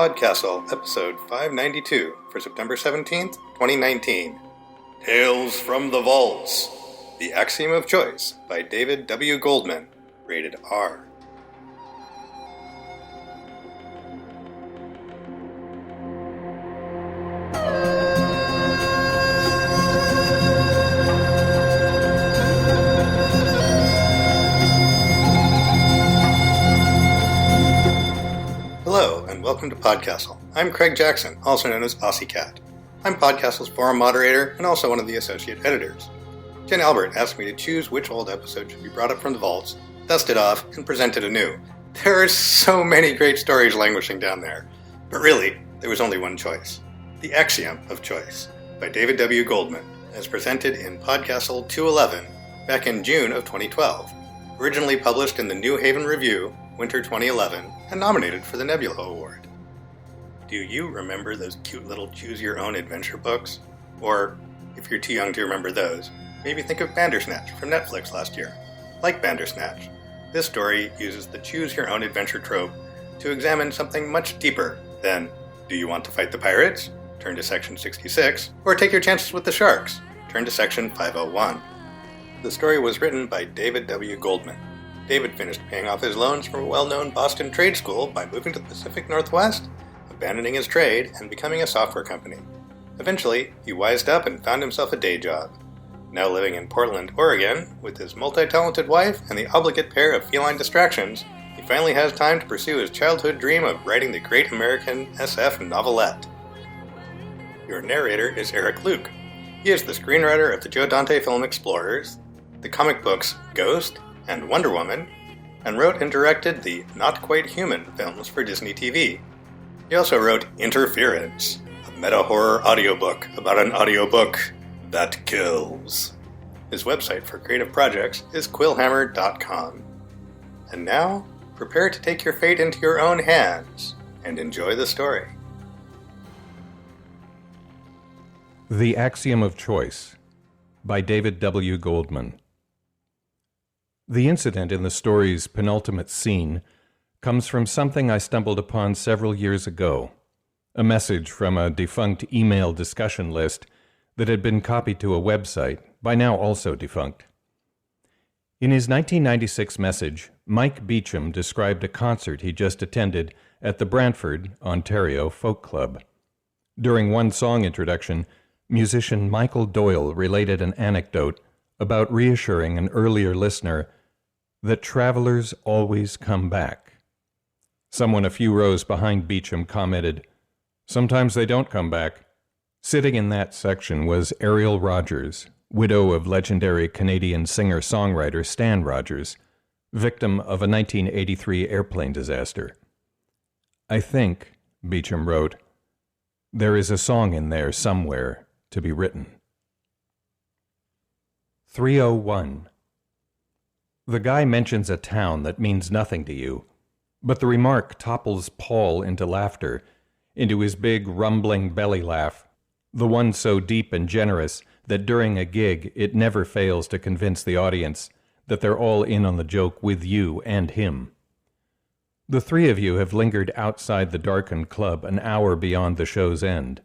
PodCastle, episode 592 for September 17th, 2019. Tales from the Vaults, The Axiom of Choice by David W. Goldman, rated R. Hello, and welcome to PodCastle. I'm Craig Jackson, also known as Aussie Cat. I'm PodCastle's forum moderator and also one of the associate editors. Jen Albert asked me to choose which old episode should be brought up from the vaults, dusted off, and presented anew. There are so many great stories languishing down there. But really, there was only one choice. The Axiom of Choice by David W. Goldman, as presented in PodCastle 211 back in June of 2012. Originally published in the New Haven Review, Winter 2011, and nominated for the Nebula Award. Do you remember those cute little choose-your-own-adventure books? Or, if you're too young to remember those, maybe think of Bandersnatch from Netflix last year. Like Bandersnatch, this story uses the choose-your-own-adventure trope to examine something much deeper than, do you want to fight the pirates? Turn to Section 66, or take your chances with the sharks? Turn to Section 501. The story was written by David W. Goldman. David finished paying off his loans from a well-known Boston trade school by moving to the Pacific Northwest, abandoning his trade, and becoming a software company. Eventually, he wised up and found himself a day job. Now living in Portland, Oregon, with his multi-talented wife and the obligate pair of feline distractions, he finally has time to pursue his childhood dream of writing the great American SF novelette. Your narrator is Eric Luke. He is the screenwriter of the Joe Dante film Explorers, the comic books Ghost and Wonder Woman, and wrote and directed the Not Quite Human films for Disney TV. He also wrote Interference, a meta-horror audiobook about an audiobook that kills. His website for creative projects is quillhammer.com. And now, prepare to take your fate into your own hands and enjoy the story. The Axiom of Choice by David W. Goldman. The incident in the story's penultimate scene comes from something I stumbled upon several years ago, a message from a defunct email discussion list that had been copied to a website, by now also defunct. In his 1996 message, Mike Beecham described a concert he just attended at the Brantford, Ontario Folk Club. During one song introduction, musician Michael Doyle related an anecdote about reassuring an earlier listener that travelers always come back. Someone a few rows behind Beecham commented, "Sometimes they don't come back." Sitting in that section was Ariel Rogers, widow of legendary Canadian singer-songwriter Stan Rogers, victim of a 1983 airplane disaster. "I think," Beecham wrote, "there is a song in there somewhere to be written." 301. The guy mentions a town that means nothing to you, but the remark topples Paul into laughter, into his big, rumbling belly laugh, the one so deep and generous that during a gig it never fails to convince the audience that they're all in on the joke with you and him. The three of you have lingered outside the darkened club an hour beyond the show's end.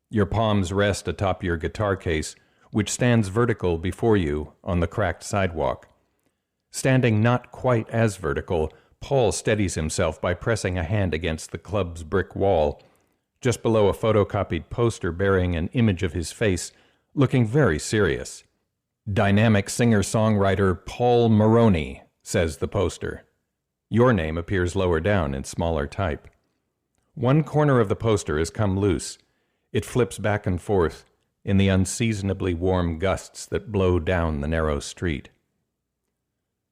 Your palms rest atop your guitar case, which stands vertical before you on the cracked sidewalk. Standing not quite as vertical, Paul steadies himself by pressing a hand against the club's brick wall, just below a photocopied poster bearing an image of his face, looking very serious. "Dynamic singer-songwriter Paul Moroney," says the poster. Your name appears lower down in smaller type. One corner of the poster has come loose. It flips back and forth in the unseasonably warm gusts that blow down the narrow street.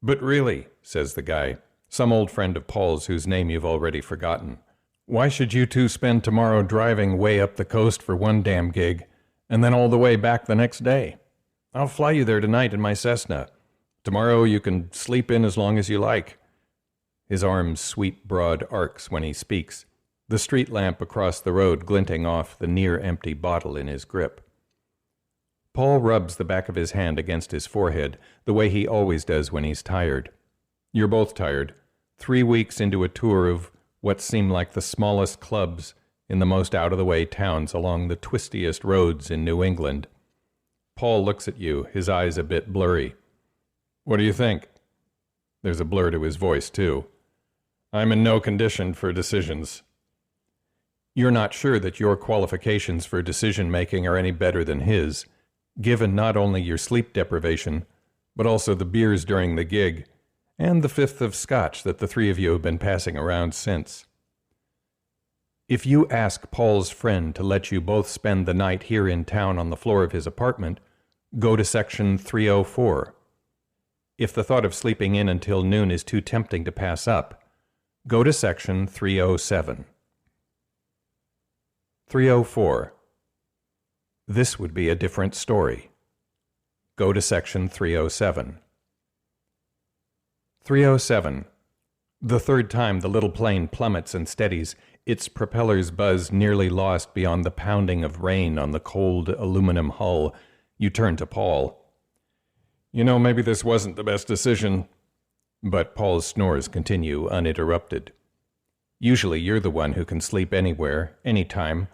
"But really," says the guy, some old friend of Paul's whose name you've already forgotten, "why should you two spend tomorrow driving way up the coast for one damn gig, and then all the way back the next day? I'll fly you there tonight in my Cessna. Tomorrow you can sleep in as long as you like." His arms sweep broad arcs when he speaks, the street lamp across the road glinting off the near-empty bottle in his grip. Paul rubs the back of his hand against his forehead, the way he always does when he's tired. You're both tired, 3 weeks into a tour of what seem like the smallest clubs in the most out-of-the-way towns along the twistiest roads in New England. Paul looks at you, his eyes a bit blurry. "What do you think?" There's a blur to his voice, too. "I'm in no condition for decisions." You're not sure that your qualifications for decision-making are any better than his, given not only your sleep deprivation, but also the beers during the gig, and the fifth of scotch that the three of you have been passing around since. If you ask Paul's friend to let you both spend the night here in town on the floor of his apartment, go to section 304. If the thought of sleeping in until noon is too tempting to pass up, go to section 307. 304. This would be a different story. Go to section 307. 307. The third time the little plane plummets and steadies, its propellers buzz nearly lost beyond the pounding of rain on the cold aluminum hull, you turn to Paul. "You know, maybe this wasn't the best decision." But Paul's snores continue uninterrupted. Usually you're the one who can sleep anywhere, anytime.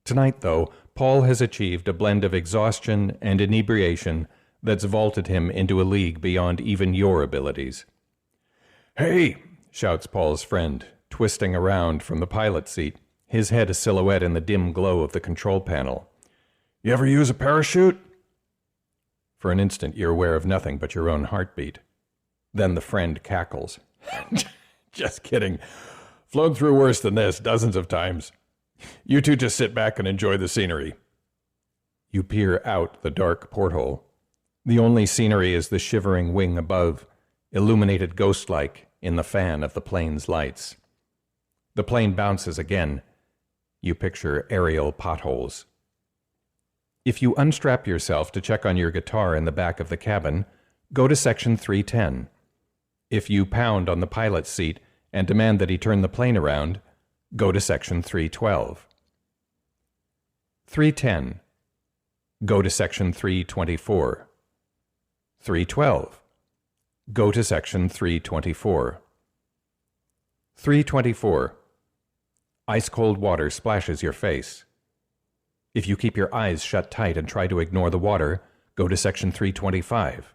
Tonight, though, Paul has achieved a blend of exhaustion and inebriation that's vaulted him into a league beyond even your abilities. "Hey!" shouts Paul's friend, twisting around from the pilot seat, his head a silhouette in the dim glow of the control panel. "You ever use a parachute?" For an instant you're aware of nothing but your own heartbeat. Then the friend cackles. "Just kidding. Flown through worse than this dozens of times. You two just sit back and enjoy the scenery." You peer out the dark porthole. The only scenery is the shivering wing above, illuminated ghost-like in the fan of the plane's lights. The plane bounces again. You picture aerial potholes. If you unstrap yourself to check on your guitar in the back of the cabin, go to section 310. If you pound on the pilot's seat and demand that he turn the plane around, go to section 312. 310. Go to section 324. 312. Go to section 324. 324. Ice-cold water splashes your face. If you keep your eyes shut tight and try to ignore the water, go to section 325.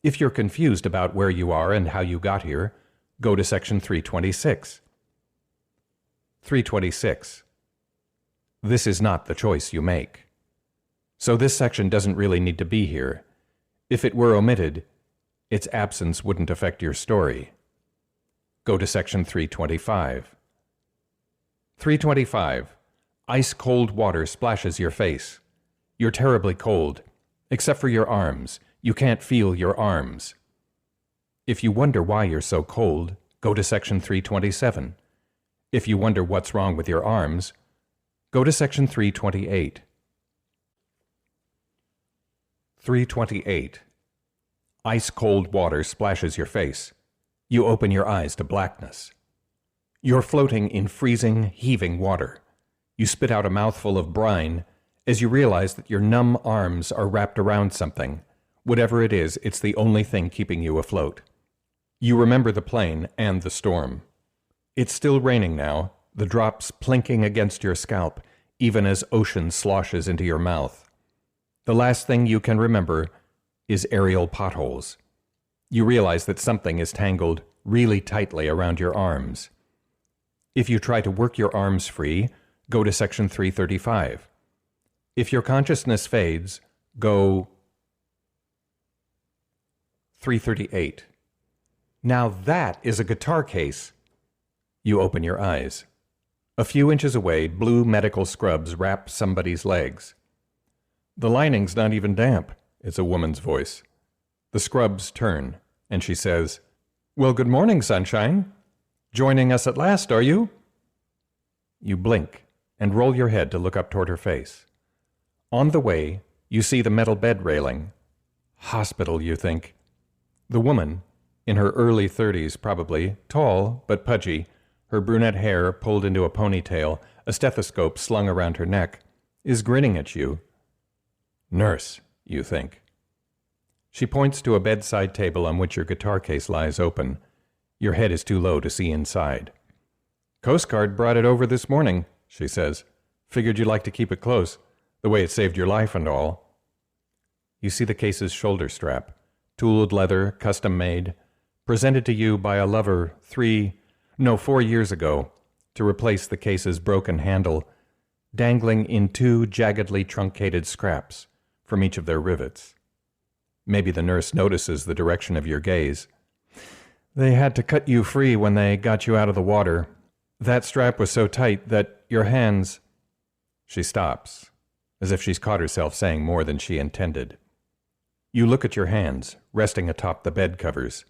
If you're confused about where you are and how you got here, go to section 326. 326. This is not the choice you make. So this section doesn't really need to be here. If it were omitted, its absence wouldn't affect your story. Go to section 325. 325. Ice-cold water splashes your face. You're terribly cold, except for your arms. You can't feel your arms. If you wonder why you're so cold, go to section 327. If you wonder what's wrong with your arms, go to section 328. 328. Ice-cold water splashes your face. You open your eyes to blackness. You're floating in freezing, heaving water. You spit out a mouthful of brine as you realize that your numb arms are wrapped around something. Whatever it is, it's the only thing keeping you afloat. You remember the plane and the storm. It's still raining now, the drops plinking against your scalp, even as ocean sloshes into your mouth. The last thing you can remember is aerial potholes. You realize that something is tangled really tightly around your arms. If you try to work your arms free, go to section 335. If your consciousness fades, go 338. Now that is a guitar case. You open your eyes. A few inches away, blue medical scrubs wrap somebody's legs. "The lining's not even damp," it's a woman's voice. The scrubs turn, and she says, "Well, good morning, sunshine. Joining us at last, are you?" You blink and roll your head to look up toward her face. On the way, you see the metal bed railing. Hospital, you think. The woman, in her early 30s probably, tall but pudgy, her brunette hair pulled into a ponytail, a stethoscope slung around her neck, is grinning at you. Nurse, you think. She points to a bedside table on which your guitar case lies open. Your head is too low to see inside. Coast Guard brought it over this morning, she says. Figured you'd like to keep it close, the way it saved your life and all. You see the case's shoulder strap, tooled leather, custom made, presented to you by a lover 4 years ago to replace the case's broken handle, dangling in 2 jaggedly truncated scraps from each of their rivets. Maybe the nurse notices the direction of your gaze. They had to cut you free when they got you out of the water. That strap was so tight that your hands... She stops, as if she's caught herself saying more than she intended. You look at your hands, resting atop the bed covers.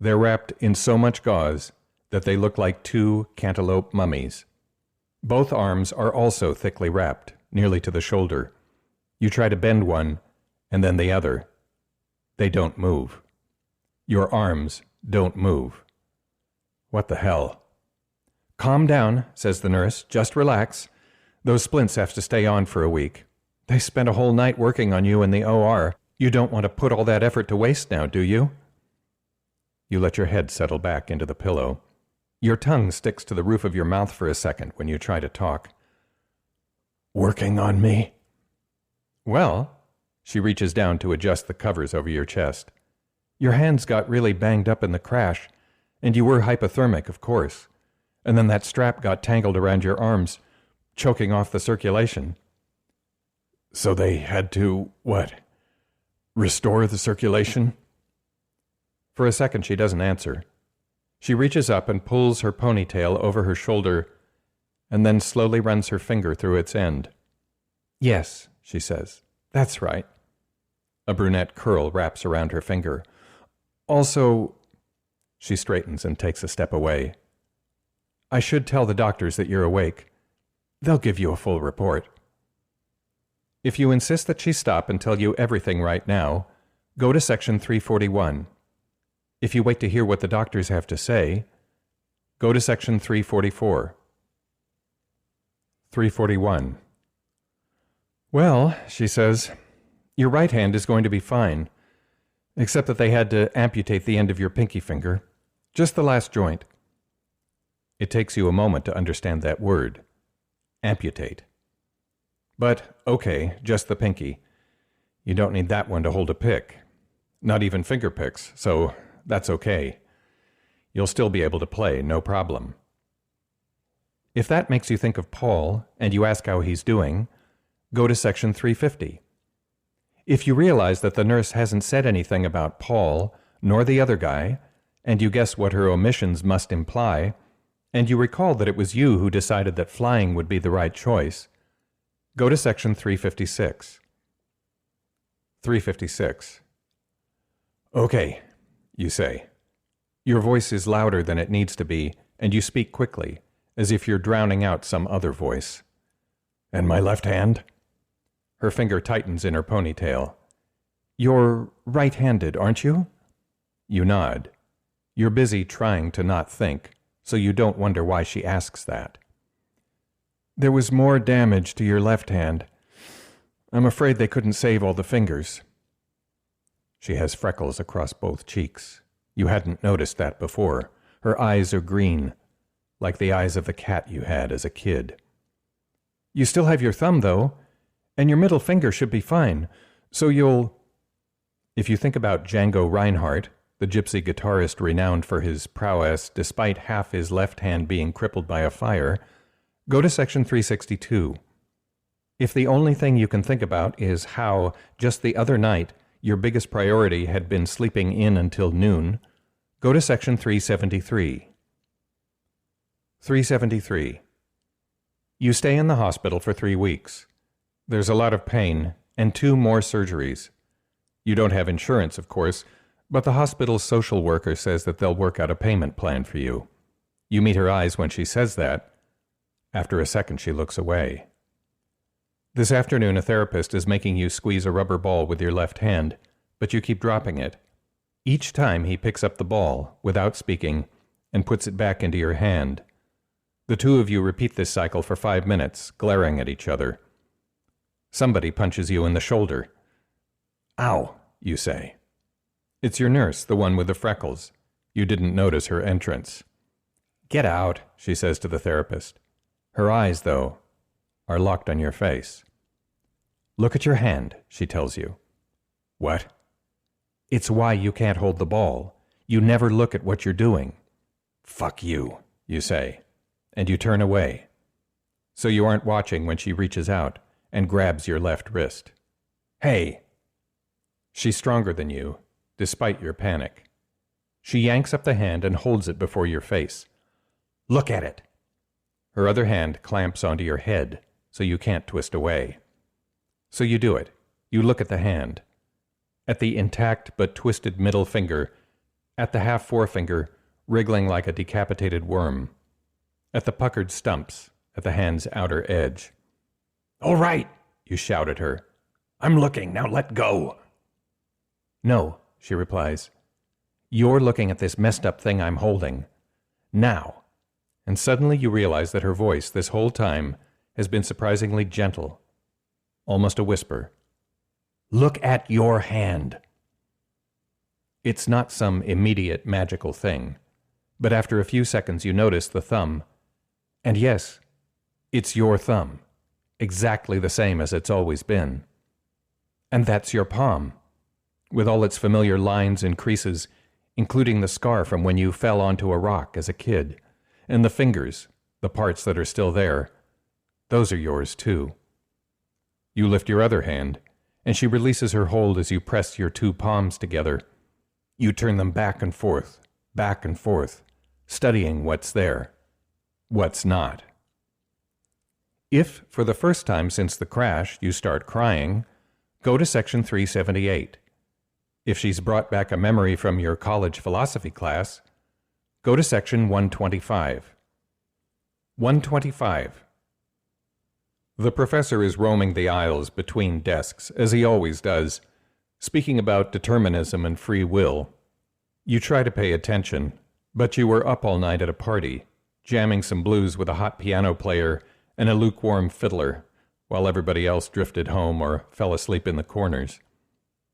They're wrapped in so much gauze that they look like 2 cantaloupe mummies. Both arms are also thickly wrapped, nearly to the shoulder. You try to bend one, and then the other. They don't move. Your arms don't move. What the hell? Calm down, says the nurse. Just relax. Those splints have to stay on for a week. They spent a whole night working on you in the OR. You don't want to put all that effort to waste now, do you? You let your head settle back into the pillow. Your tongue sticks to the roof of your mouth for a second when you try to talk. Working on me? Well, she reaches down to adjust the covers over your chest. Your hands got really banged up in the crash, and you were hypothermic, of course. And then that strap got tangled around your arms, choking off the circulation. So they had to, what? Restore the circulation? For a second she doesn't answer. She reaches up and pulls her ponytail over her shoulder, and then slowly runs her finger through its end. Yes, she says. That's right. A brunette curl wraps around her finger. Also, she straightens and takes a step away. I should tell the doctors that you're awake. They'll give you a full report. If you insist that she stop and tell you everything right now, go to section 341. If you wait to hear what the doctors have to say, go to section 344. 341. Well, she says, your right hand is going to be fine, except that they had to amputate the end of your pinky finger, just the last joint. It takes you a moment to understand that word, amputate. But, okay, just the pinky. You don't need that one to hold a pick. Not even finger picks, so that's okay. You'll still be able to play, no problem. If that makes you think of Paul, and you ask how he's doing, go to section 350. If you realize that the nurse hasn't said anything about Paul, nor the other guy, and you guess what her omissions must imply, and you recall that it was you who decided that flying would be the right choice, go to section 356. 356. Okay, you say. Your voice is louder than it needs to be, and you speak quickly, as if you're drowning out some other voice. And my left hand? Her finger tightens in her ponytail. You're right-handed, aren't you? You nod. You're busy trying to not think, so you don't wonder why she asks that. There was more damage to your left hand. I'm afraid they couldn't save all the fingers. She has freckles across both cheeks. You hadn't noticed that before. Her eyes are green, like the eyes of the cat you had as a kid. You still have your thumb, though, and your middle finger should be fine, so you'll... If you think about Django Reinhardt, the gypsy guitarist renowned for his prowess despite half his left hand being crippled by a fire, go to section 362. If the only thing you can think about is how, just the other night, your biggest priority had been sleeping in until noon, go to section 373. 373. You stay in the hospital for 3 weeks. There's a lot of pain, and 2 more surgeries. You don't have insurance, of course, but the hospital's social worker says that they'll work out a payment plan for you. You meet her eyes when she says that. After a second, she looks away. This afternoon, a therapist is making you squeeze a rubber ball with your left hand, but you keep dropping it. Each time he picks up the ball, without speaking, and puts it back into your hand. The 2 of you repeat this cycle for 5 minutes, glaring at each other. Somebody punches you in the shoulder. Ow, you say. It's your nurse, the one with the freckles. You didn't notice her entrance. Get out, she says to the therapist. Her eyes, though, are locked on your face. Look at your hand, she tells you. What? It's why you can't hold the ball. You never look at what you're doing. Fuck you, you say, and you turn away. So you aren't watching when she reaches out and grabs your left wrist. Hey! She's stronger than you, despite your panic. She yanks up the hand and holds it before your face. Look at it! Her other hand clamps onto your head, so you can't twist away. So you do it. You look at the hand. At the intact but twisted middle finger, at the half forefinger, wriggling like a decapitated worm, at the puckered stumps, at the hand's outer edge. All right, you shout at her. I'm looking, now let go. No, she replies. You're looking at this messed up thing I'm holding. Now. And suddenly you realize that her voice this whole time has been surprisingly gentle, almost a whisper. Look at your hand. It's not some immediate magical thing, but after a few seconds you notice the thumb, and yes, it's your thumb, exactly the same as it's always been. And that's your palm, with all its familiar lines and creases, including the scar from when you fell onto a rock as a kid, and the fingers, the parts that are still there, those are yours too. You lift your other hand, and she releases her hold as you press your two palms together. You turn them back and forth, studying what's there, what's not. If, for the first time since the crash, you start crying, go to section 378. If she's brought back a memory from your college philosophy class, go to section 125. 125. The professor is roaming the aisles between desks, as he always does, speaking about determinism and free will. You try to pay attention, but you were up all night at a party, jamming some blues with a hot piano player and a lukewarm fiddler, while everybody else drifted home or fell asleep in the corners.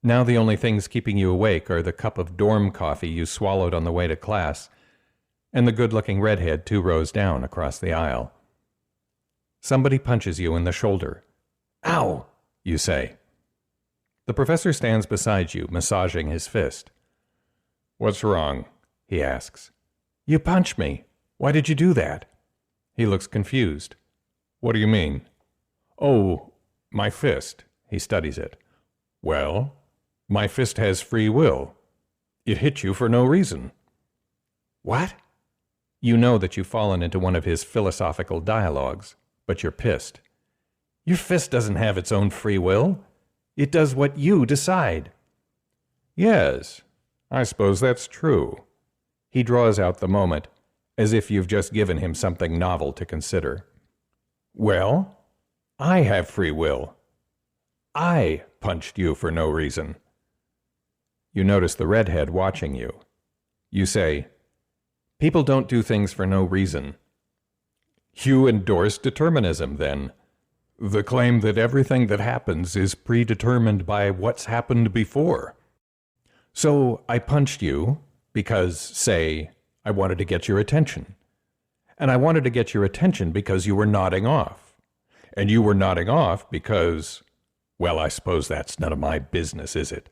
Now the only things keeping you awake are the cup of dorm coffee you swallowed on the way to class, and the good-looking redhead 2 rows down across the aisle. Somebody punches you in the shoulder. Ow, you say. The professor stands beside you, massaging his fist. What's wrong? He asks. You punched me. Why did you do that? He looks confused. What do you mean? Oh, my fist. He studies it. Well, my fist has free will. It hit you for no reason. What? You know that you've fallen into one of his philosophical dialogues, but you're pissed. Your fist doesn't have its own free will. It does what you decide. Yes, I suppose that's true. He draws out the moment, as if you've just given him something novel to consider. Well, I have free will. I punched you for no reason. You notice the redhead watching you. You say, people don't do things for no reason. You endorse determinism, then. The claim that everything that happens is predetermined by what's happened before. So I punched you because, say, I wanted to get your attention. And I wanted to get your attention because you were nodding off. And you were nodding off because, well, I suppose that's none of my business, is it?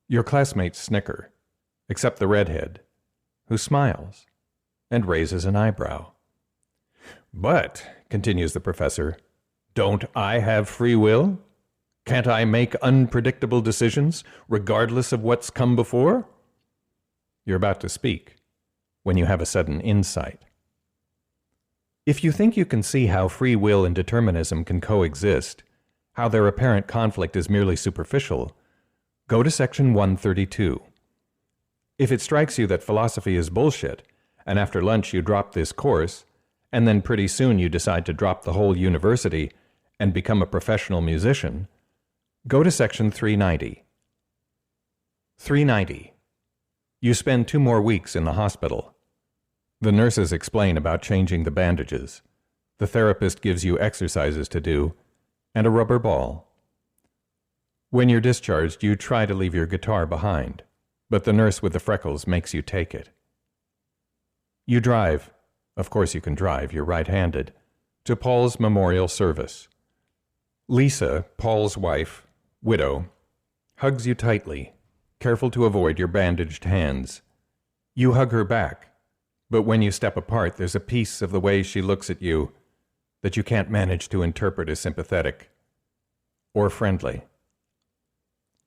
Your classmates snicker, except the redhead, who smiles and raises an eyebrow. But, continues the professor, don't I have free will? Can't I make unpredictable decisions, regardless of what's come before? You're about to speak, when you have a sudden insight. If you think you can see how free will and determinism can coexist, how their apparent conflict is merely superficial, go to section 132. If it strikes you that philosophy is bullshit, and after lunch you drop this course, and then pretty soon you decide to drop the whole university and become a professional musician, go to section 390. 390. You spend 2 more weeks in the hospital. The nurses explain about changing the bandages. The therapist gives you exercises to do, and a rubber ball. When you're discharged, you try to leave your guitar behind, but the nurse with the freckles makes you take it. You drive, of course you can drive, you're right-handed, to Paul's memorial service. Lisa, Paul's wife, widow, hugs you tightly, careful to avoid your bandaged hands. You hug her back, but when you step apart, there's a piece of the way she looks at you that you can't manage to interpret as sympathetic or friendly.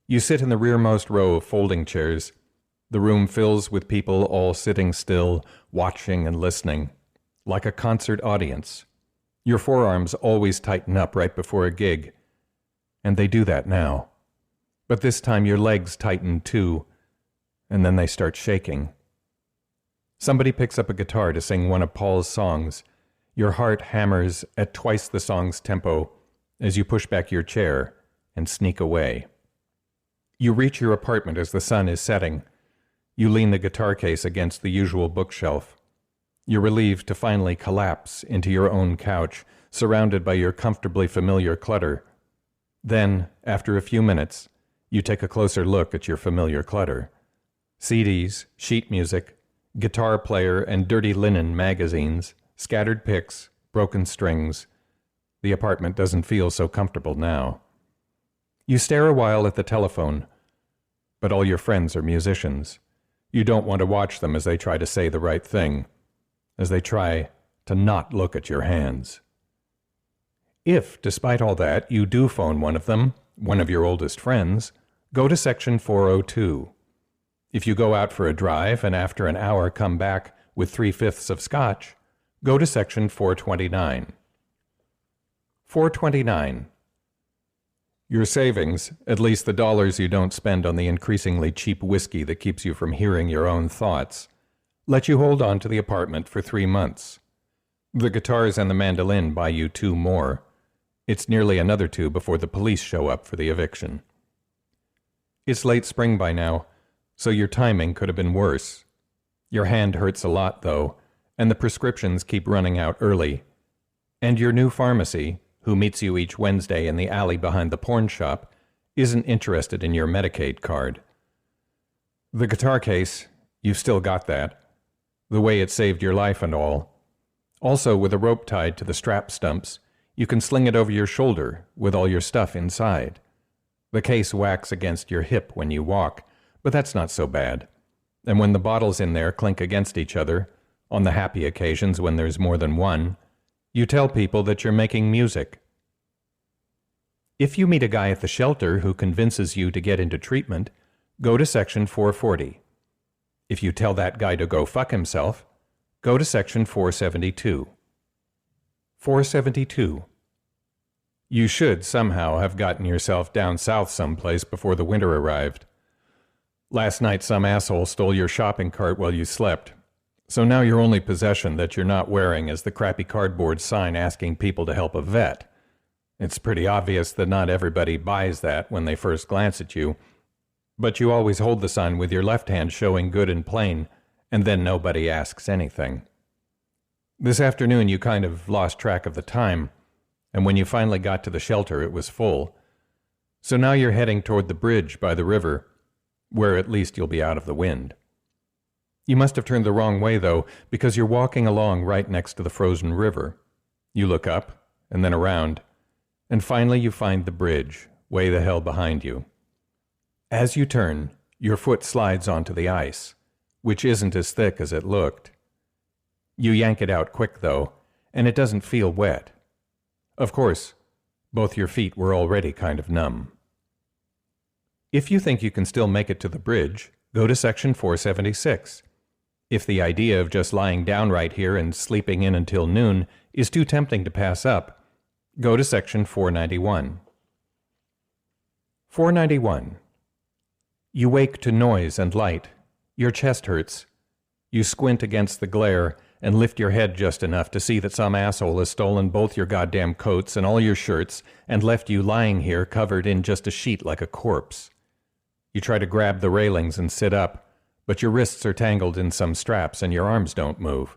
You sit in the rearmost row of folding chairs. The room fills with people all sitting still, watching and listening, like a concert audience. Your forearms always tighten up right before a gig, and they do that now. But this time your legs tighten too, and then they start shaking. Somebody picks up a guitar to sing one of Paul's songs. Your heart hammers at twice the song's tempo as you push back your chair and sneak away. You reach your apartment as the sun is setting. You lean the guitar case against the usual bookshelf. You're relieved to finally collapse into your own couch, surrounded by your comfortably familiar clutter. Then, after a few minutes, you take a closer look at your familiar clutter. CDs, sheet music, guitar player, and dirty linen magazines, scattered pics, broken strings. The apartment doesn't feel so comfortable now. You stare a while at the telephone, but all your friends are musicians. You don't want to watch them as they try to say the right thing, as they try to not look at your hands. If, despite all that, you do phone one of them, one of your oldest friends, go to section 402. If you go out for a drive and after an hour come back with 3/5 of scotch, go to section 429. 429. Your savings, at least the dollars you don't spend on the increasingly cheap whiskey that keeps you from hearing your own thoughts, let you hold on to the apartment for 3 months. The guitars and the mandolin buy you 2 more. It's nearly another 2 before the police show up for the eviction. It's late spring by now, so your timing could have been worse. Your hand hurts a lot, though, and the prescriptions keep running out early. And your new pharmacy, who meets you each Wednesday in the alley behind the porn shop, isn't interested in your Medicaid card. The guitar case, you've still got that. The way it saved your life and all. Also, with a rope tied to the strap stumps, you can sling it over your shoulder with all your stuff inside. The case whacks against your hip when you walk, but that's not so bad. And when the bottles in there clink against each other, on the happy occasions when there's more than one, you tell people that you're making music. If you meet a guy at the shelter who convinces you to get into treatment, go to section 440. If you tell that guy to go fuck himself, go to section 472. 472. You should somehow have gotten yourself down south someplace before the winter arrived. Last night some asshole stole your shopping cart while you slept. So now your only possession that you're not wearing is the crappy cardboard sign asking people to help a vet. It's pretty obvious that not everybody buys that when they first glance at you, but you always hold the sign with your left hand showing good and plain, and then nobody asks anything. This afternoon you kind of lost track of the time, and when you finally got to the shelter it was full. So now you're heading toward the bridge by the river, where at least you'll be out of the wind. You must have turned the wrong way, though, because you're walking along right next to the frozen river. You look up, and then around, and finally you find the bridge, way the hell behind you. As you turn, your foot slides onto the ice, which isn't as thick as it looked. You yank it out quick, though, and it doesn't feel wet. Of course, both your feet were already kind of numb. If you think you can still make it to the bridge, go to section 476. If the idea of just lying down right here and sleeping in until noon is too tempting to pass up, go to section 491. 491. You wake to noise and light. Your chest hurts. You squint against the glare and lift your head just enough to see that some asshole has stolen both your goddamn coats and all your shirts and left you lying here covered in just a sheet like a corpse. You try to grab the railings and sit up, but your wrists are tangled in some straps and your arms don't move.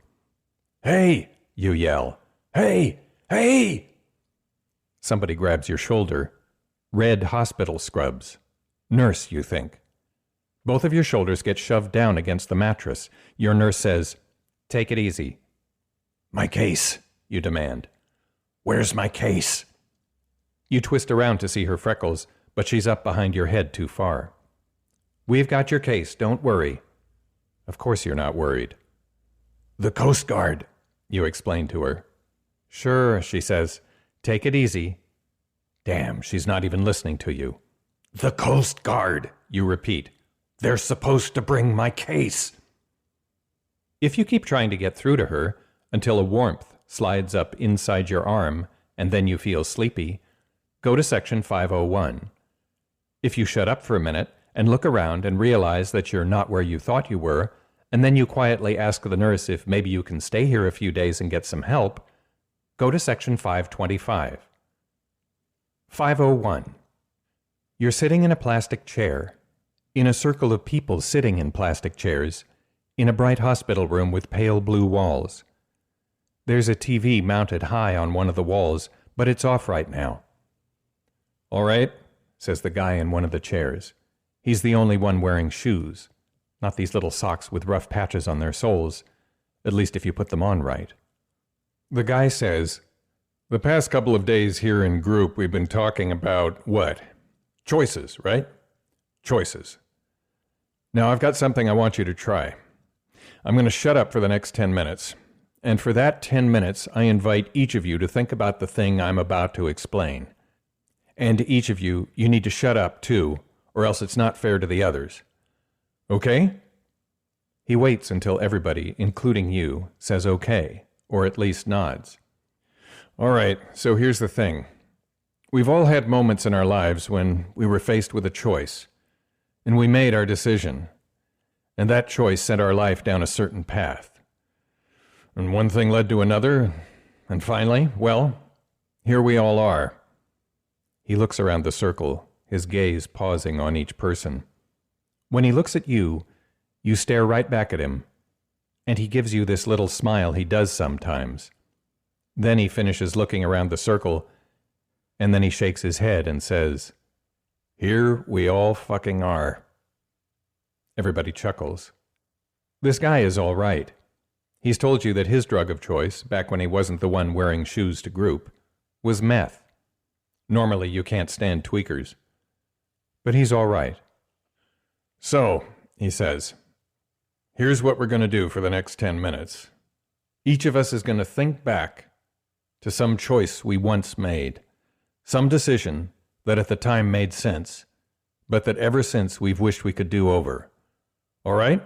"Hey!" you yell. "Hey! Hey!" Somebody grabs your shoulder. Red hospital scrubs. Nurse, you think. Both of your shoulders get shoved down against the mattress. Your nurse says, Take it easy. My case, you demand. Where's my case? You twist around to see her freckles, but she's up behind your head too far. We've got your case, don't worry. Of course you're not worried. The Coast Guard, you explain to her. Sure, she says. Take it easy. Damn, she's not even listening to you. The Coast Guard, you repeat. They're supposed to bring my case. If you keep trying to get through to her until a warmth slides up inside your arm and then you feel sleepy, go to section 501. If you shut up for a minute and look around and realize that you're not where you thought you were, and then you quietly ask the nurse if maybe you can stay here a few days and get some help, go to section 525. 501. You're sitting in a plastic chair, in a circle of people sitting in plastic chairs, in a bright hospital room with pale blue walls. There's a TV mounted high on one of the walls, but it's off right now. All right, says the guy in one of the chairs. He's the only one wearing shoes, not these little socks with rough patches on their soles, at least if you put them on right. The guy says, the past couple of days here in group we've been talking about what? Choices, right? Choices. Now I've got something I want you to try. I'm going to shut up for the next 10 minutes, and for that 10 minutes I invite each of you to think about the thing I'm about to explain. And each of you, you need to shut up too, or else it's not fair to the others. Okay? He waits until everybody, including you, says okay, or at least nods. All right, so here's the thing. We've all had moments in our lives when we were faced with a choice, and we made our decision, and that choice sent our life down a certain path. And one thing led to another, and finally, well, here we all are. He looks around the circle, his gaze pausing on each person. When he looks at you, you stare right back at him, and he gives you this little smile he does sometimes. Then he finishes looking around the circle, and then he shakes his head and says, "Here we all fucking are." Everybody chuckles. This guy is all right. He's told you that his drug of choice, back when he wasn't the one wearing shoes to group, was meth. Normally you can't stand tweakers. But he's all right. So, he says, here's what we're going to do for the next 10 minutes. Each of us is going to think back to some choice we once made, some decision that at the time made sense, but that ever since we've wished we could do over. All right?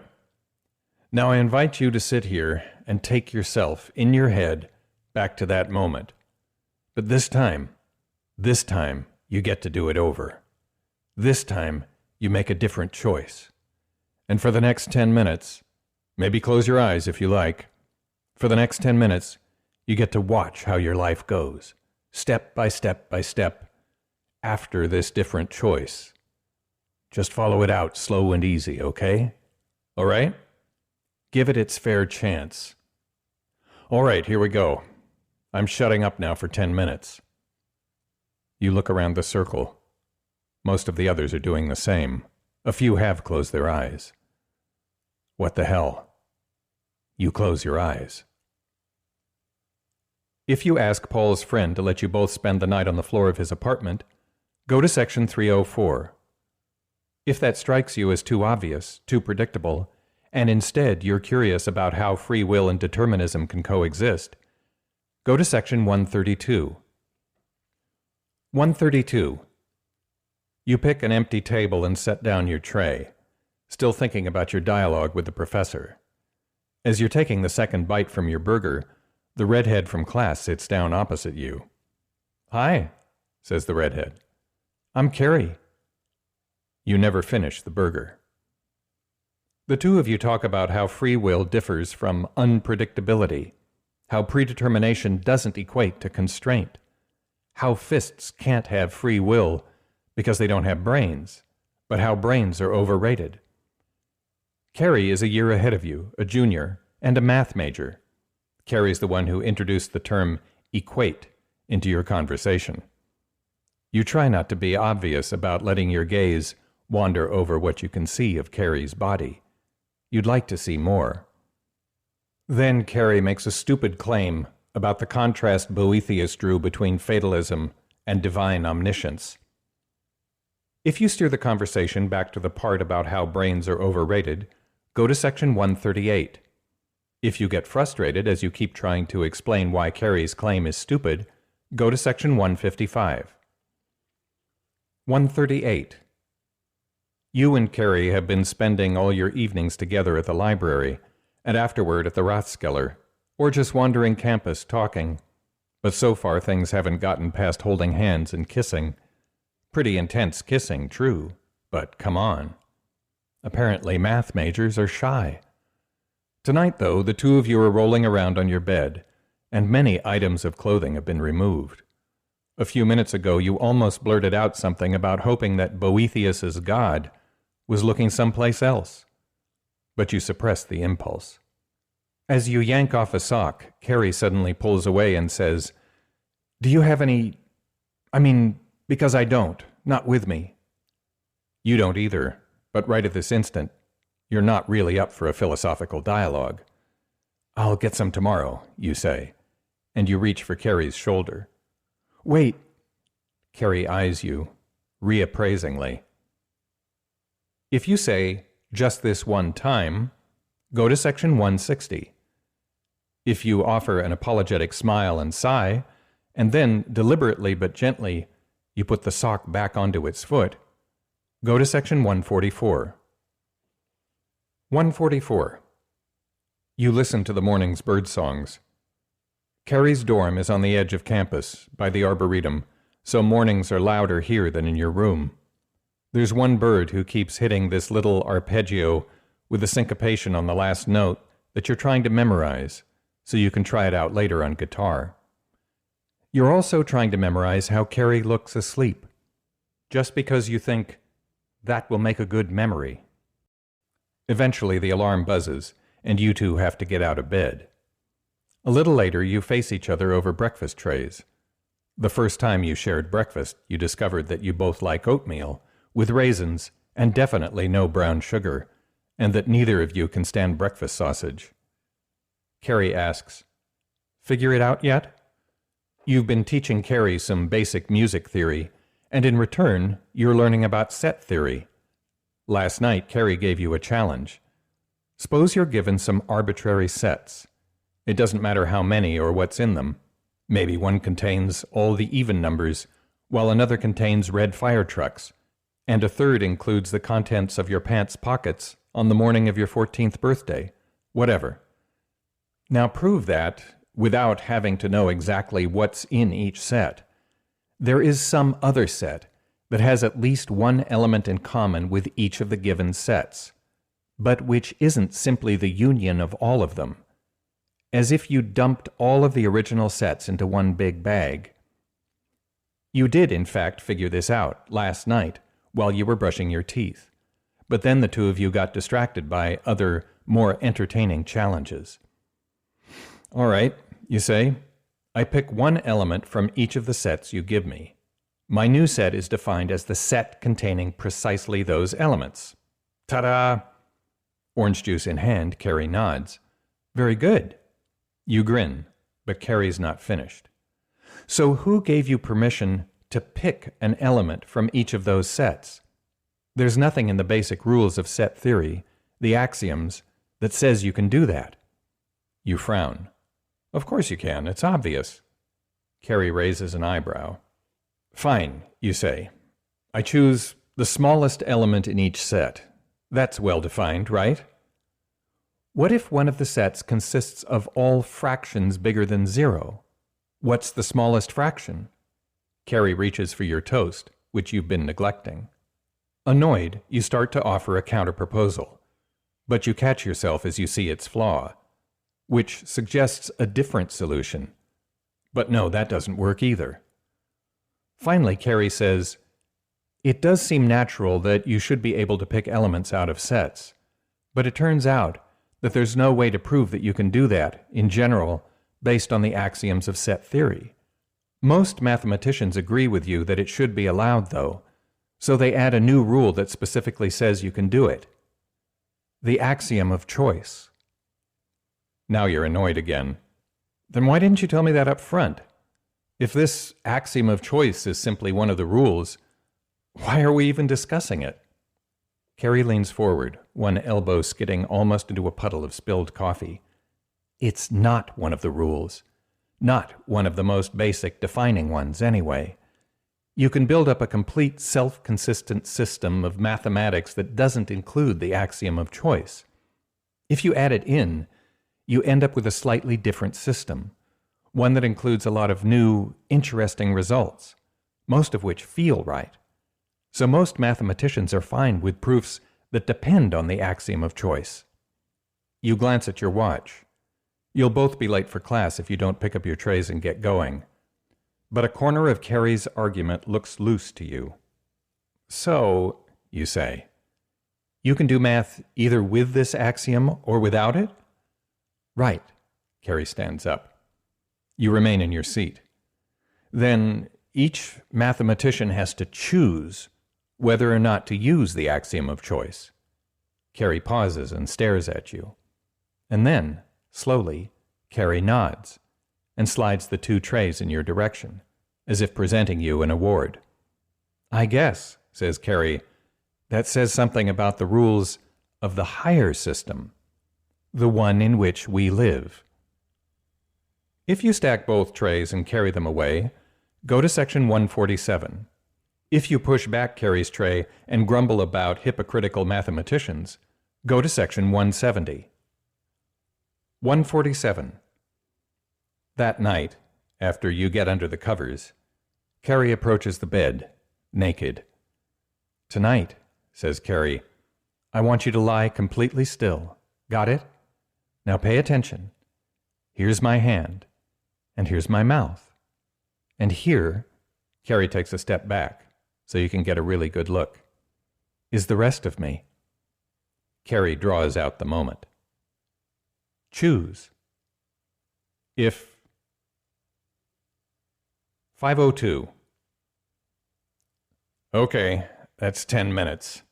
Now I invite you to sit here and take yourself, in your head, back to that moment. But this time, you get to do it over. This time, you make a different choice. And for the next 10 minutes, maybe close your eyes if you like, for the next 10 minutes, you get to watch how your life goes, step by step by step, after this different choice. Just follow it out slow and easy, okay? All right? Give it its fair chance. All right, here we go. I'm shutting up now for 10 minutes. You look around the circle. Most of the others are doing the same. A few have closed their eyes. What the hell? You close your eyes. If you ask Paul's friend to let you both spend the night on the floor of his apartment, go to section 304. If that strikes you as too obvious, too predictable, and instead you're curious about how free will and determinism can coexist, go to section 132. 132. You pick an empty table and set down your tray, still thinking about your dialogue with the professor. As you're taking the second bite from your burger, the redhead from class sits down opposite you. "Hi," says the redhead. "I'm Carrie." You never finish the burger. The two of you talk about how free will differs from unpredictability, how predetermination doesn't equate to constraint, how fists can't have free will because they don't have brains, but how brains are overrated. Carrie is a year ahead of you, a junior, and a math major. Carrie's the one who introduced the term equate into your conversation. You try not to be obvious about letting your gaze wander over what you can see of Carrie's body. You'd like to see more. Then Carrie makes a stupid claim about the contrast Boethius drew between fatalism and divine omniscience. If you steer the conversation back to the part about how brains are overrated, go to section 138. If you get frustrated as you keep trying to explain why Carrie's claim is stupid, go to section 155. 138. You and Carrie have been spending all your evenings together at the library, and afterward at the Rathskeller, or just wandering campus talking. But so far things haven't gotten past holding hands and kissing. Pretty intense kissing, true, but come on. Apparently math majors are shy. Tonight, though, the two of you are rolling around on your bed, and many items of clothing have been removed. A few minutes ago you almost blurted out something about hoping that Boethius's God was looking someplace else, but you suppressed the impulse. As you yank off a sock, Carrie suddenly pulls away and says, "Do you have any... because I don't. Not with me." You don't either, but right at this instant, you're not really up for a philosophical dialogue. "I'll get some tomorrow," you say, and you reach for Carrie's shoulder. "Wait." Carrie eyes you, reappraisingly. If you say, "just this one time," go to section 160. If you offer an apologetic smile and sigh, and then, deliberately but gently, you put the sock back onto its foot, go to section 144. 144. You listen to the morning's bird songs. Carrie's dorm is on the edge of campus, by the Arboretum, so mornings are louder here than in your room. There's one bird who keeps hitting this little arpeggio with a syncopation on the last note that you're trying to memorize, so you can try it out later on guitar. You're also trying to memorize how Carrie looks asleep, just because you think, that will make a good memory. Eventually the alarm buzzes, and you two have to get out of bed. A little later, you face each other over breakfast trays. The first time you shared breakfast, you discovered that you both like oatmeal, with raisins, and definitely no brown sugar, and that neither of you can stand breakfast sausage. Carrie asks, "Figure it out yet?" You've been teaching Carrie some basic music theory, and in return, you're learning about set theory. Last night, Carrie gave you a challenge. Suppose you're given some arbitrary sets. It doesn't matter how many or what's in them. Maybe one contains all the even numbers, while another contains red fire trucks, and a third includes the contents of your pants pockets on the morning of your 14th birthday. Whatever. Now prove that, without having to know exactly what's in each set, there is some other set that has at least one element in common with each of the given sets, but which isn't simply the union of all of them, as if you dumped all of the original sets into one big bag. You did, in fact, figure this out last night while you were brushing your teeth, but then the two of you got distracted by other, more entertaining challenges. "All right," you say, "I pick one element from each of the sets you give me. My new set is defined as the set containing precisely those elements." Ta-da! Orange juice in hand, Carrie nods. "Very good." You grin, but Carrie's not finished. "So who gave you permission to pick an element from each of those sets? There's nothing in the basic rules of set theory, the axioms, that says you can do that." You frown. "Of course you can, it's obvious." Carrie raises an eyebrow. "Fine," you say. "I choose the smallest element in each set. That's well defined, right? What if one of the sets consists of all fractions bigger than 0? What's the smallest fraction?" Carrie reaches for your toast, which you've been neglecting. Annoyed, you start to offer a counter-proposal, but you catch yourself as you see its flaw, which suggests a different solution. But no, that doesn't work either. Finally, Carrie says, "It does seem natural that you should be able to pick elements out of sets, but it turns out that there's no way to prove that you can do that, in general, based on the axioms of set theory. Most mathematicians agree with you that it should be allowed, though, so they add a new rule that specifically says you can do it. The axiom of choice." Now you're annoyed again. Then why didn't you tell me that up front? If this axiom of choice is simply one of the rules, why are we even discussing it? Carrie leans forward, one elbow skidding almost into a puddle of spilled coffee. It's not one of the rules. Not one of the most basic defining ones, anyway. You can build up a complete self-consistent system of mathematics that doesn't include the axiom of choice. If you add it in, you end up with a slightly different system, one that includes a lot of new, interesting results, most of which feel right. So most mathematicians are fine with proofs that depend on the axiom of choice. You glance at your watch. You'll both be late for class if you don't pick up your trays and get going. But a corner of Carrie's argument looks loose to you. So, you say, you can do math either with this axiom or without it? Right. Carrie stands up. You remain in your seat. Then each mathematician has to choose whether or not to use the axiom of choice. Carrie pauses and stares at you. And then, slowly, Carrie nods and slides the 2 trays in your direction, as if presenting you an award. I guess, says Carrie, that says something about the rules of the higher system, the one in which we live. If you stack both trays and carry them away, go to section 147. If you push back Carrie's tray and grumble about hypocritical mathematicians, go to section 170. 147. That night, after you get under the covers, Carrie approaches the bed, naked. Tonight, says Carrie, I want you to lie completely still. Got it? Now pay attention. Here's my hand, and here's my mouth. And here, Carrie takes a step back, so you can get a really good look, is the rest of me. Carrie draws out the moment. Choose. If 5:02. Okay, that's 10 minutes.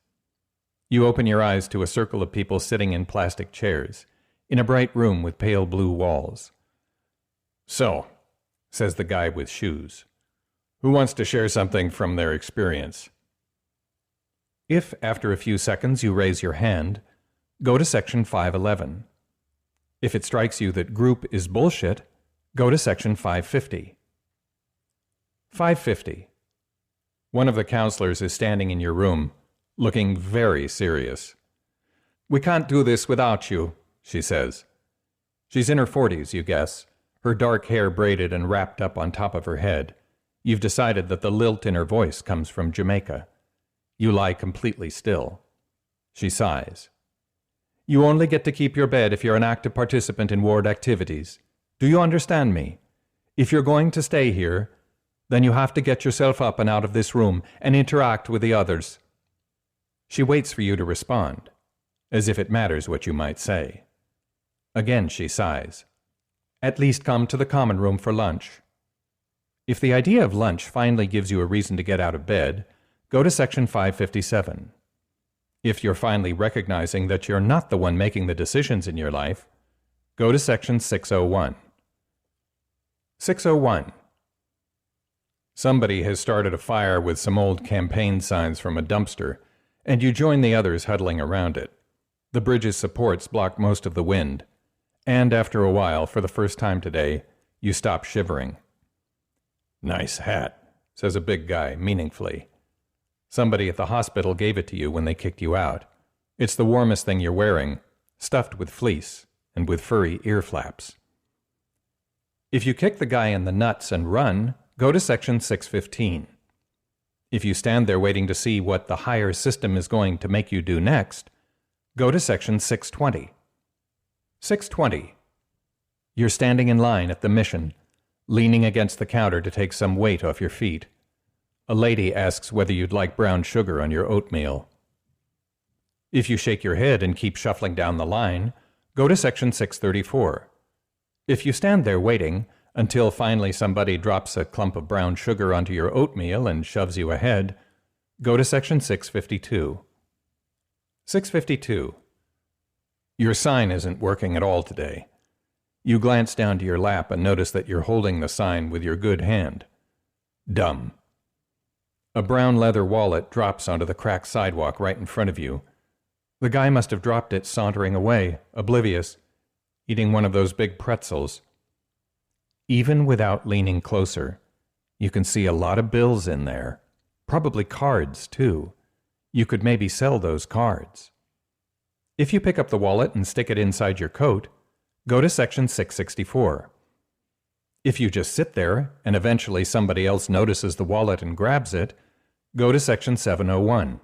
You open your eyes to a circle of people sitting in plastic chairs, in a bright room with pale blue walls. So, says the guy with shoes, who wants to share something from their experience? If, after a few seconds, you raise your hand, go to section 511. If it strikes you that group is bullshit, go to section 550. 550. One of the counselors is standing in your room, looking very serious. We can't do this without you, she says. She's in her 40s, you guess, her dark hair braided and wrapped up on top of her head. You've decided that the lilt in her voice comes from Jamaica. You lie completely still. She sighs. You only get to keep your bed if you're an active participant in ward activities. Do you understand me? If you're going to stay here, then you have to get yourself up and out of this room and interact with the others. She waits for you to respond, as if it matters what you might say. Again she sighs. At least come to the common room for lunch. If the idea of lunch finally gives you a reason to get out of bed, go to section 557. If you're finally recognizing that you're not the one making the decisions in your life, go to section 601. 601. Somebody has started a fire with some old campaign signs from a dumpster, and you join the others huddling around it. The bridge's supports block most of the wind, and after a while, for the first time today, you stop shivering. Nice hat, says a big guy meaningfully. Somebody at the hospital gave it to you when they kicked you out. It's the warmest thing you're wearing, stuffed with fleece and with furry ear flaps. If you kick the guy in the nuts and run, go to section 615. If you stand there waiting to see what the higher system is going to make you do next, go to section 620. 620. You're standing in line at the mission, leaning against the counter to take some weight off your feet. A lady asks whether you'd like brown sugar on your oatmeal. If you shake your head and keep shuffling down the line, go to section 634. If you stand there waiting until finally somebody drops a clump of brown sugar onto your oatmeal and shoves you ahead, go to section 652. 652. Your sign isn't working at all today. You glance down to your lap and notice that you're holding the sign with your good hand. Dumb. A brown leather wallet drops onto the cracked sidewalk right in front of you. The guy must have dropped it sauntering away, oblivious, eating one of those big pretzels. Even without leaning closer, you can see a lot of bills in there. Probably cards, too. You could maybe sell those cards. If you pick up the wallet and stick it inside your coat, go to section 664. If you just sit there and eventually somebody else notices the wallet and grabs it, go to section 701.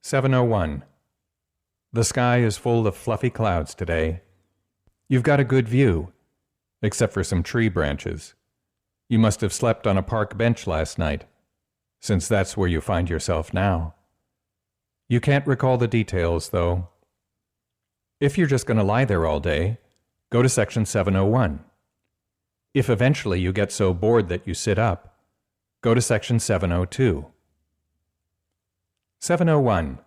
701. The sky is full of fluffy clouds today. You've got a good view, except for some tree branches. You must have slept on a park bench last night, since that's where you find yourself now. You can't recall the details, though. If you're just going to lie there all day, go to section 701. If eventually you get so bored that you sit up, go to section 702. 701.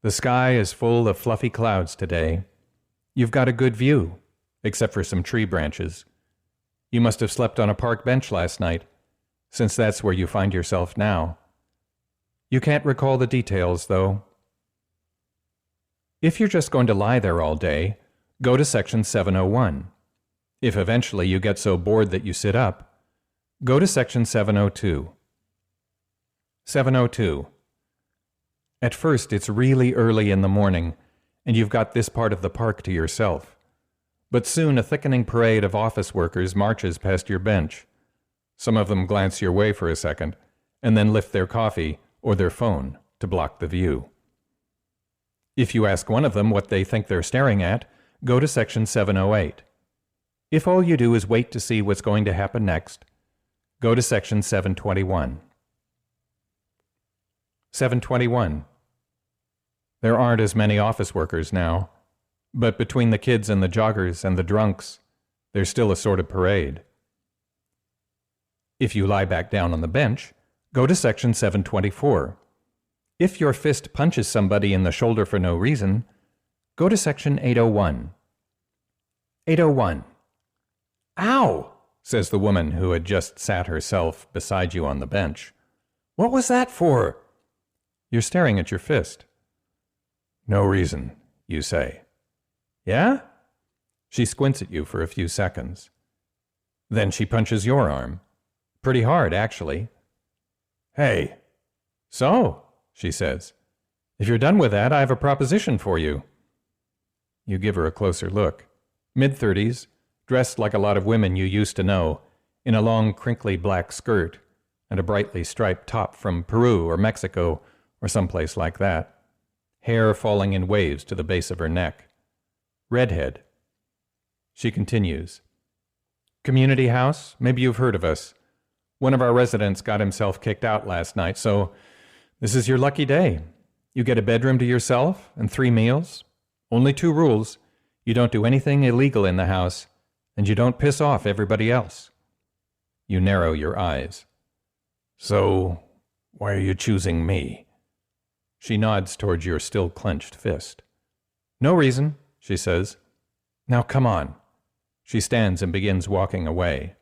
The sky is full of fluffy clouds today. You've got a good view, except for some tree branches. You must have slept on a park bench last night, since that's where you find yourself now. You can't recall the details, though. If you're just going to lie there all day, go to section 701. If eventually you get so bored that you sit up, go to section 702. 702. At first, it's really early in the morning, and you've got this part of the park to yourself. But soon a thickening parade of office workers marches past your bench. Some of them glance your way for a second, and then lift their coffee or their phone to block the view. If you ask one of them what they think they're staring at, go to section 708. If all you do is wait to see what's going to happen next, go to section 721. 721. There aren't as many office workers now, but between the kids and the joggers and the drunks, there's still a sort of parade. If you lie back down on the bench, go to section 724. If your fist punches somebody in the shoulder for no reason, go to section 801. 801. Ow! Says the woman who had just sat herself beside you on the bench. What was that for? You're staring at your fist. No reason, you say. Yeah? She squints at you for a few seconds. Then she punches your arm. Pretty hard, actually. Hey. So, she says, if you're done with that, I have a proposition for you. You give her a closer look. Mid-30s, dressed like a lot of women you used to know, in a long, crinkly black skirt and a brightly striped top from Peru or Mexico or someplace like that. Hair falling in waves to the base of her neck. Redhead. She continues. Community house? Maybe you've heard of us. One of our residents got himself kicked out last night, so this is your lucky day. You get a bedroom to yourself and 3 meals. Only 2 rules. You don't do anything illegal in the house, and you don't piss off everybody else. You narrow your eyes. So, why are you choosing me? She nods towards your still clenched fist. No reason, she says. Now come on. She stands and begins walking away.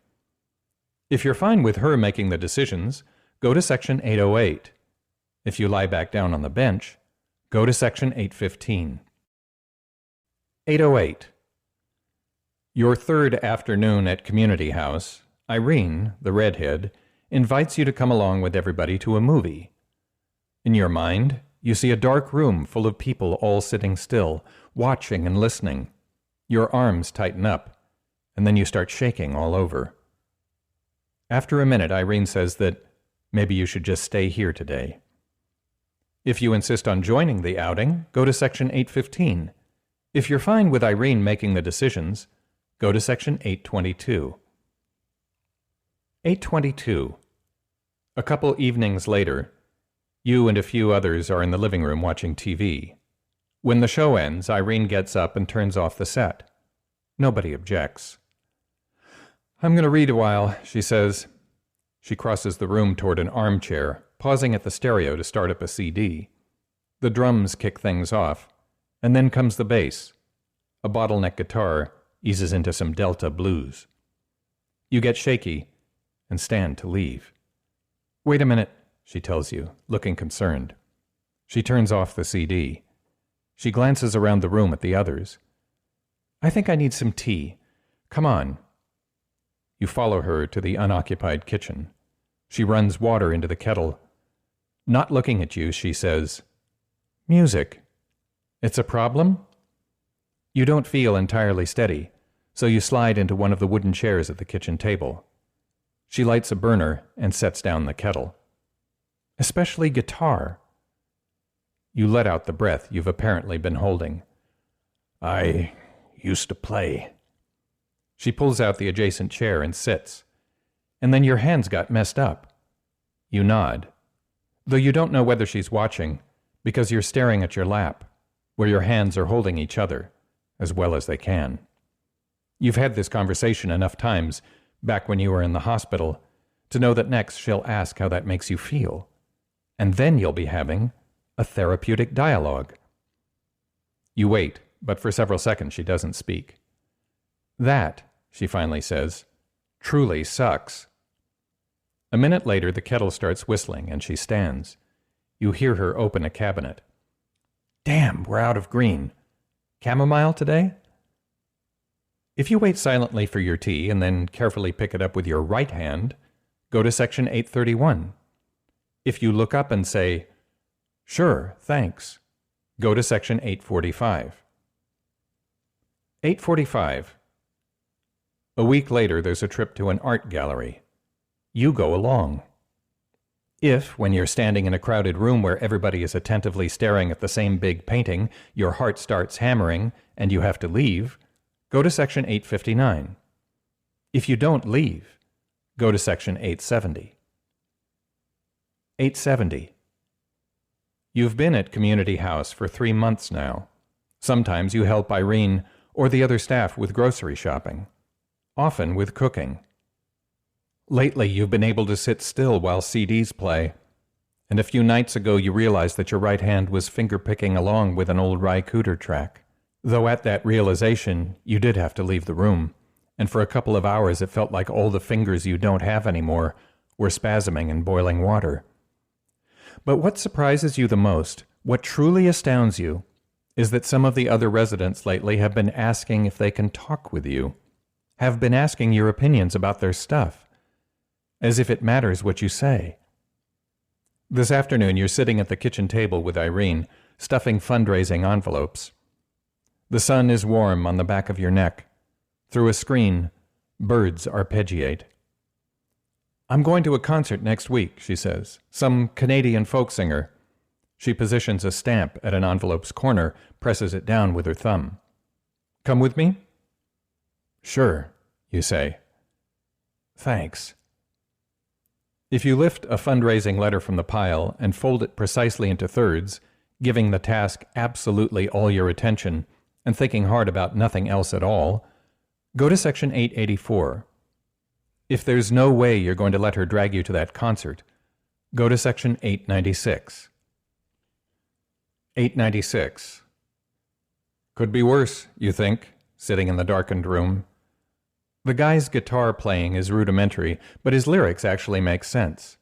If you're fine with her making the decisions, go to section 808. If you lie back down on the bench, go to section 815. 808. Your third afternoon at Community House, Irene, the redhead, invites you to come along with everybody to a movie. In your mind, you see a dark room full of people all sitting still, watching and listening. Your arms tighten up, and then you start shaking all over. After a minute, Irene says that maybe you should just stay here today. If you insist on joining the outing, go to section 815. If you're fine with Irene making the decisions, go to section 822. 822. A couple evenings later, you and a few others are in the living room watching TV. When the show ends, Irene gets up and turns off the set. Nobody objects. I'm going to read a while, she says. She crosses the room toward an armchair, pausing at the stereo to start up a CD. The drums kick things off, and then comes the bass, a bottleneck guitar, eases into some Delta blues. You get shaky and stand to leave. "Wait a minute," she tells you, looking concerned. She turns off the CD. She glances around the room at the others. "I think I need some tea. Come on." You follow her to the unoccupied kitchen. She runs water into the kettle. Not looking at you, she says, "Music. It's a problem?" You don't feel entirely steady, so you slide into one of the wooden chairs at the kitchen table. She lights a burner and sets down the kettle. "Especially guitar." You let out the breath you've apparently been holding. "I used to play." She pulls out the adjacent chair and sits. "And then your hands got messed up." You nod, though you don't know whether she's watching, because you're staring at your lap, where your hands are holding each other, as well as they can. You've had this conversation enough times, back when you were in the hospital, to know that next she'll ask how that makes you feel. And then you'll be having a therapeutic dialogue. You wait, but for several seconds she doesn't speak. "That," she finally says, "truly sucks." A minute later, the kettle starts whistling and she stands. You hear her open a cabinet. "Damn, we're out of green. Chamomile today?" If you wait silently for your tea and then carefully pick it up with your right hand, go to section 831. If you look up and say, "Sure, thanks," go to section 845. 845. A week later, there's a trip to an art gallery. You go along. If, when you're standing in a crowded room where everybody is attentively staring at the same big painting, your heart starts hammering and you have to leave, go to section 859. If you don't leave, go to section 870. 870. You've been at Community House for 3 months now. Sometimes you help Irene or the other staff with grocery shopping, often with cooking. Lately, you've been able to sit still while CDs play, and a few nights ago you realized that your right hand was finger-picking along with an old Ry Cooder track. Though at that realization, you did have to leave the room, and for a couple of hours it felt like all the fingers you don't have anymore were spasming in boiling water. But what surprises you the most, what truly astounds you, is that some of the other residents lately have been asking if they can talk with you, have been asking your opinions about their stuff, as if it matters what you say. This afternoon, you're sitting at the kitchen table with Irene, stuffing fundraising envelopes. The sun is warm on the back of your neck. Through a screen, birds arpeggiate. "I'm going to a concert next week," she says. "Some Canadian folk singer." She positions a stamp at an envelope's corner, presses it down with her thumb. "Come with me?" "Sure," you say. "Thanks." If you lift a fundraising letter from the pile and fold it precisely into thirds, giving the task absolutely all your attention and thinking hard about nothing else at all, go to section 884. If there's no way you're going to let her drag you to that concert, go to section 896. 896. Could be worse, you think, sitting in the darkened room. The guy's guitar playing is rudimentary, but his lyrics actually make sense.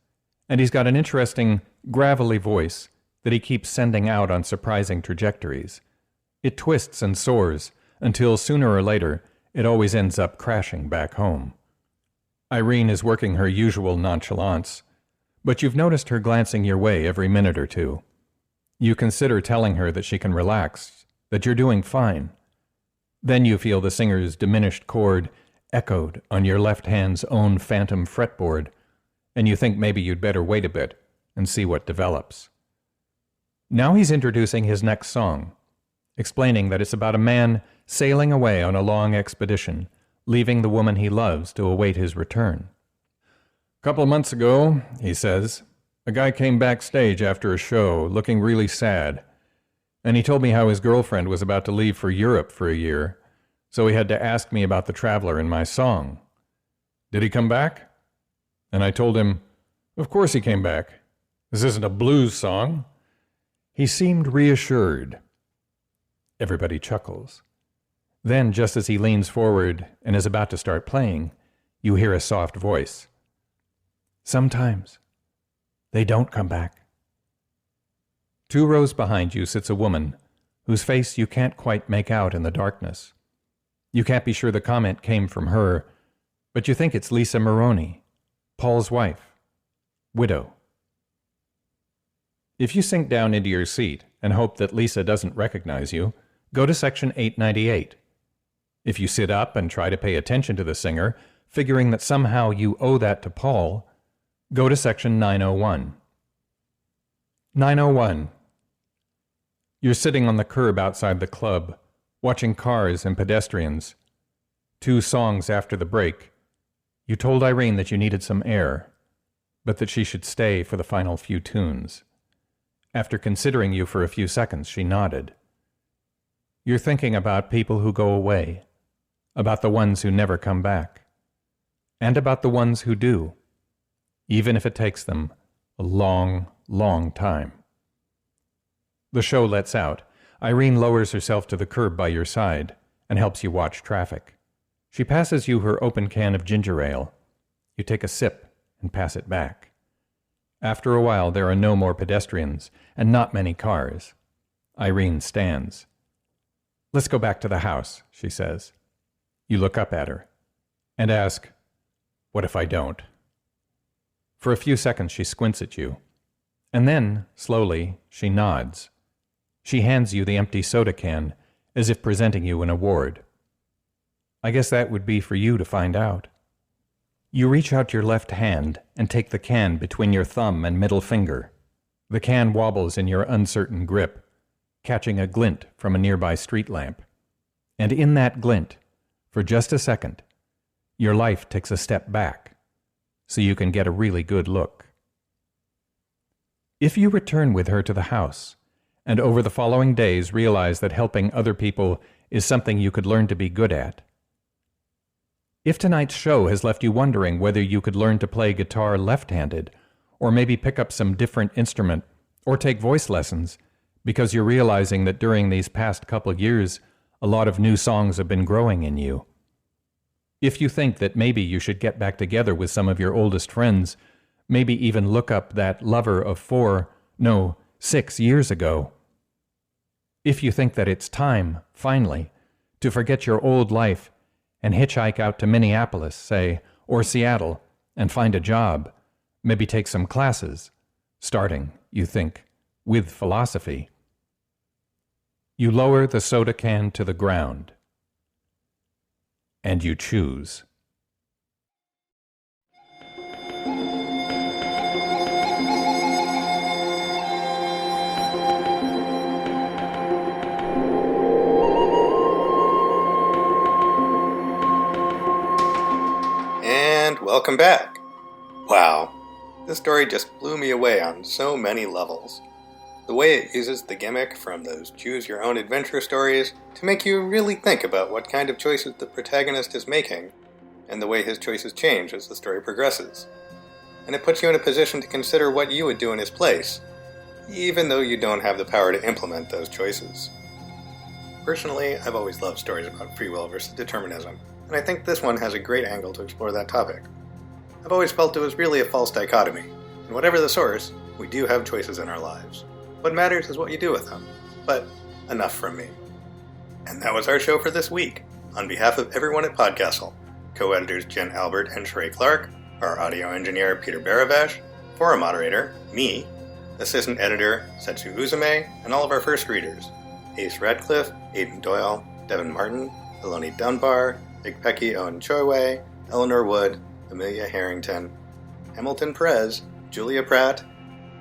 And he's got an interesting, gravelly voice that he keeps sending out on surprising trajectories. It twists and soars until sooner or later it always ends up crashing back home. Irene is working her usual nonchalance, but you've noticed her glancing your way every minute or two. You consider telling her that she can relax, that you're doing fine. Then you feel the singer's diminished chord echoed on your left hand's own phantom fretboard, and you think maybe you'd better wait a bit and see what develops. Now he's introducing his next song, explaining that it's about a man sailing away on a long expedition, leaving the woman he loves to await his return. "Couple of months ago," he says, "a guy came backstage after a show looking really sad, and he told me how his girlfriend was about to leave for Europe for a year, so he had to ask me about the traveler in my song. Did he come back? And I told him, of course he came back. This isn't a blues song." He seemed reassured. Everybody chuckles. Then, just as he leans forward and is about to start playing, you hear a soft voice. Sometimes they don't come back. 2 rows behind you sits a woman whose face you can't quite make out in the darkness. You can't be sure the comment came from her, but you think it's Lisa Maroney, Paul's wife, widow. If you sink down into your seat and hope that Lisa doesn't recognize you, go to section 898. If you sit up and try to pay attention to the singer, figuring that somehow you owe that to Paul, go to section 901. 901. You're sitting on the curb outside the club, watching cars and pedestrians. 2 songs after the break, you told Irene that you needed some air, but that she should stay for the final few tunes. After considering you for a few seconds, she nodded. You're thinking about people who go away, about the ones who never come back, and about the ones who do, even if it takes them a long, long time. The show lets out. Irene lowers herself to the curb by your side and helps you watch traffic. She passes you her open can of ginger ale. You take a sip and pass it back. After a while, there are no more pedestrians and not many cars. Irene stands. Let's go back to the house, she says. You look up at her and ask, what if I don't? For a few seconds, she squints at you. And then, slowly, she nods. She hands you the empty soda can, as if presenting you an award. I guess that would be for you to find out. You reach out your left hand and take the can between your thumb and middle finger. The can wobbles in your uncertain grip, catching a glint from a nearby street lamp. And in that glint, for just a second, your life takes a step back, so you can get a really good look. If you return with her to the house, and over the following days realize that helping other people is something you could learn to be good at. If tonight's show has left you wondering whether you could learn to play guitar left-handed, or maybe pick up some different instrument, or take voice lessons, because you're realizing that during these past couple of years, a lot of new songs have been growing in you. If you think that maybe you should get back together with some of your oldest friends, maybe even look up that lover of 6 years ago. If you think that it's time, finally, to forget your old life and hitchhike out to Minneapolis, say, or Seattle, and find a job, maybe take some classes, starting, you think, with philosophy. You lower the soda can to the ground, and you choose. Welcome back. Wow, this story just blew me away on so many levels. The way it uses the gimmick from those choose-your-own-adventure stories to make you really think about what kind of choices the protagonist is making, and the way his choices change as the story progresses. And it puts you in a position to consider what you would do in his place, even though you don't have the power to implement those choices. Personally, I've always loved stories about free will versus determinism, and I think this one has a great angle to explore that topic. I've always felt it was really a false dichotomy, and whatever the source, we do have choices in our lives. What matters is what you do with them. But enough from me. And that was our show for this week. On behalf of everyone at PodCastle, co-editors Jen Albert and Sheree Clark, our audio engineer Peter Baravash, forum moderator, me, assistant editor Setsu Uzume, and all of our first readers, Ace Radcliffe, Aidan Doyle, Devin Martin, Eloni Dunbar, Ikpeki Owen Choiway, Eleanor Wood, Amelia Harrington, Hamilton Perez, Julia Pratt,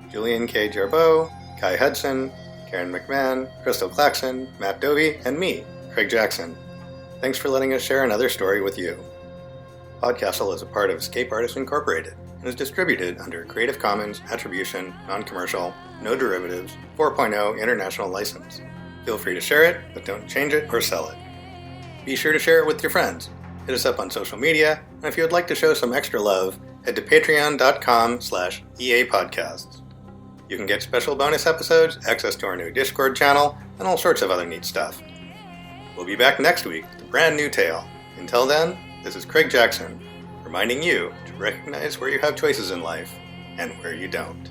Julian K. Jarboe, Kai Hudson, Karen McMahon, Crystal Claxon, Matt Dovey, and me, Craig Jackson. Thanks for letting us share another story with you. PodCastle is a part of Escape Artists Incorporated and is distributed under Creative Commons Attribution, Non-Commercial, No Derivatives, 4.0 International License. Feel free to share it, but don't change it or sell it. Be sure to share it with your friends. Hit us up on social media, and if you would like to show some extra love, head to patreon.com/EAPodcasts. You can get special bonus episodes, access to our new Discord channel, and all sorts of other neat stuff. We'll be back next week with a brand new tale. Until then, this is Craig Jackson, reminding you to recognize where you have choices in life and where you don't.